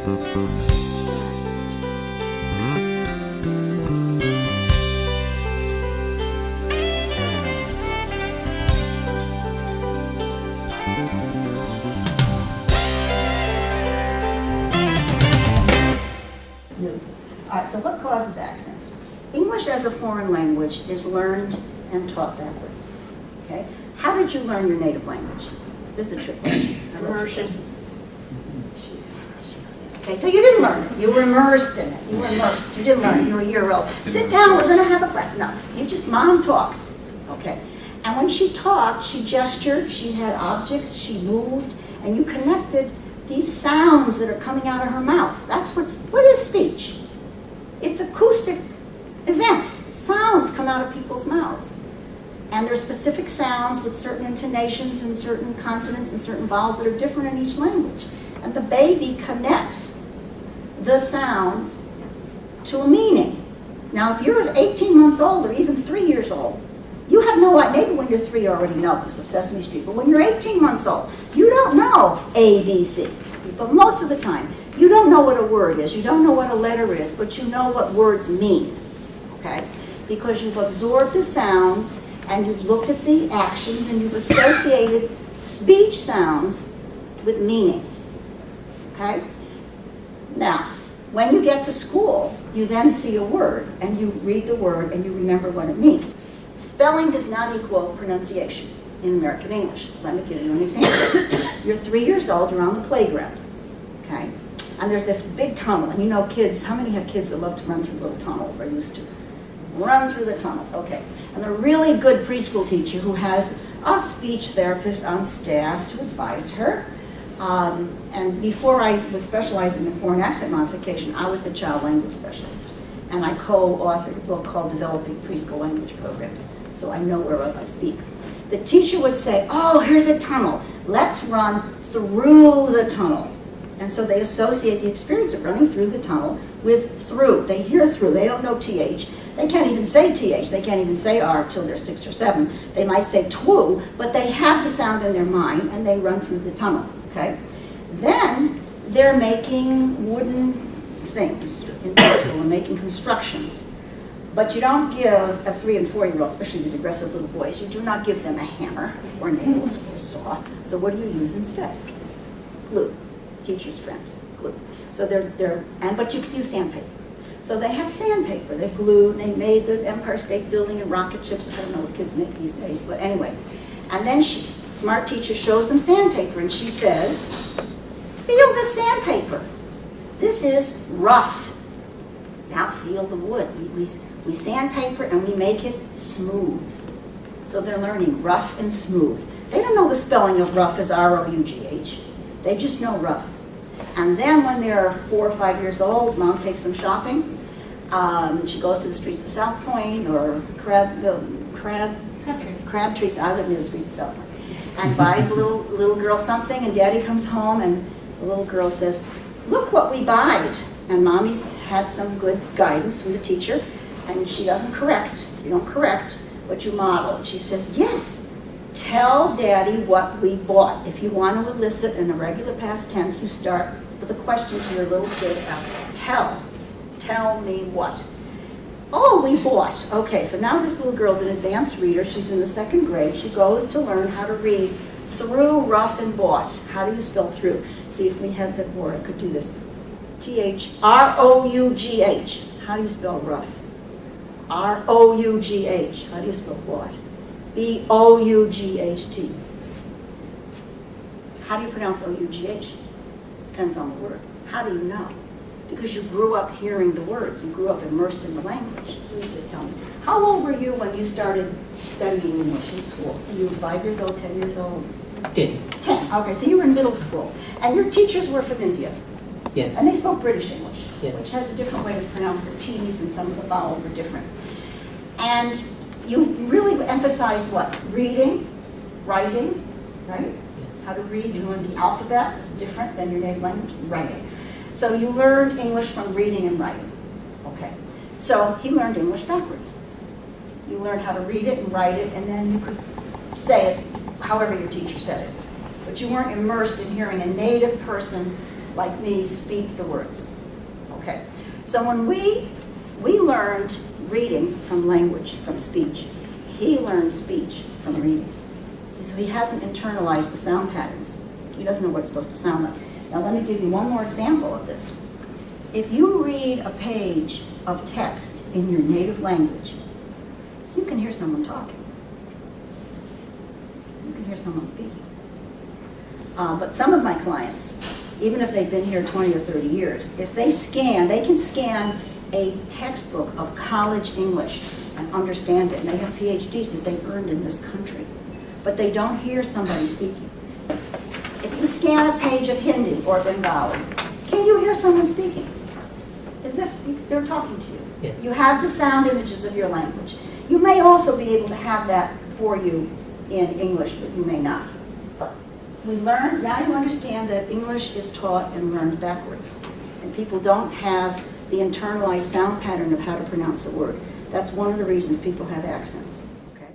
All right, so what causes accents? English as a foreign language is learned and taught backwards. Okay? How did you learn your native language? This is a trick question. Immersion. Okay, so you didn't learn it. You were immersed in it. You were immersed. You didn't learn it. You were a year old. Sit down, we're going to have a class. No, you just, mom talked. Okay. And when she talked, she gestured, she had objects, she moved, and you connected these sounds that are coming out of her mouth. What is speech? It's acoustic events. Sounds come out of people's mouths. And there's specific sounds with certain intonations and certain consonants and certain vowels that are different in each language. And the baby connects the sounds to a meaning. Now, if you're 18 months old or even 3 years old, you have no idea. Maybe when you're 3 you already know because of Sesame Street, but when you're 18 months old, you don't know A, B, C. But most of the time, you don't know what a word is, you don't know what a letter is, but you know what words mean, okay? Because you've absorbed the sounds and you've looked at the actions and you've associated speech sounds with meanings, okay? Now, when you get to school, you then see a word and you read the word and you remember what it means. Spelling does not equal pronunciation in American English. Let me give you an example. You're 3 years old, you're on the playground, okay? And there's this big tunnel, and you know kids, how many have kids that love to run through little tunnels or used to? Run through the tunnels, okay. And a really good preschool teacher who has a speech therapist on staff to advise her. And before I was specializing in foreign accent modification, I was the child language specialist. And I co-authored a book called Developing Preschool Language Programs, so I know whereof I speak. The teacher would say, oh, here's a tunnel. Let's run through the tunnel. And so they associate the experience of running through the tunnel with through. They hear through. They don't know TH. They can't even say TH. They can't even say R till they're 6 or 7. They might say twoo, but they have the sound in their mind and they run through the tunnel, okay? Then they're making wooden things in preschool and making constructions. But you don't give a 3 and 4 year old, especially these aggressive little boys, you do not give them a hammer or nails or a saw. So what do you use instead? Glue. Teacher's friend, glue. So but you can use sandpaper. So they have sandpaper, they glued, they made the Empire State Building and rocket ships. I don't know what kids make these days, but anyway. And then smart teacher shows them sandpaper and she says, feel the sandpaper. This is rough. Now feel the wood. We sandpaper and we make it smooth. So they're learning rough and smooth. They don't know the spelling of rough as R-O-U-G-H. They just know rough. And then when they're 4 or 5 years old, mom takes them shopping. She goes to the streets of South Point or Crabtrees. I live near the streets of South Point. And buys the little girl something, and daddy comes home, and the little girl says, look what we buyed. And mommy's had some good guidance from the teacher, and she doesn't correct. You don't correct, but you model. She says, yes. Tell daddy what we bought. If you want to elicit in a regular past tense, you start with a question to your little kid. Tell me what. Oh, we bought. Okay, so now this little girl's an advanced reader. She's in the 2nd grade. She goes to learn how to read through, rough, and bought. How do you spell through? See, if we had the board, I could do this. T-H-R-O-U-G-H. How do you spell rough? R-O-U-G-H. How do you spell bought? B-O-U-G-H-T. How do you pronounce O-U-G-H? Depends on the word. How do you know? Because you grew up hearing the words. You grew up immersed in the language. You just tell me. How old were you when you started studying English in school? You were 5 years old, 10 years old? 10. 10. Okay, so you were in middle school. And your teachers were from India. Yes. And they spoke British English, yes, which has a different way to pronounce the T's, and some of the vowels were different. And you really emphasized what? Reading, writing, right? How to read. You learned the alphabet. It's different than your native language. Writing. So you learned English from reading and writing. Okay. So he learned English backwards. You learned how to read it and write it, and then you could say it however your teacher said it. But you weren't immersed in hearing a native person like me, speak the words. Okay. So when we learned reading from language, from speech, he learned speech from reading. So he hasn't internalized the sound patterns. He doesn't know what it's supposed to sound like. Now let me give you one more example of this. If you read a page of text in your native language, you can hear someone talking. You can hear someone speaking. But some of my clients, even if they've been here 20 or 30 years, if they can scan a textbook of college English and understand it, and they have PhDs that they've earned in this country, but they don't hear somebody speaking. If you scan a page of Hindi or Bengali, can you hear someone speaking? As if they're talking to you. Yes. You have the sound images of your language. You may also be able to have that for you in English, but you may not. We learn, now you understand that English is taught and learned backwards. And people don't have the internalized sound pattern of how to pronounce a word. That's one of the reasons people have accents. Okay?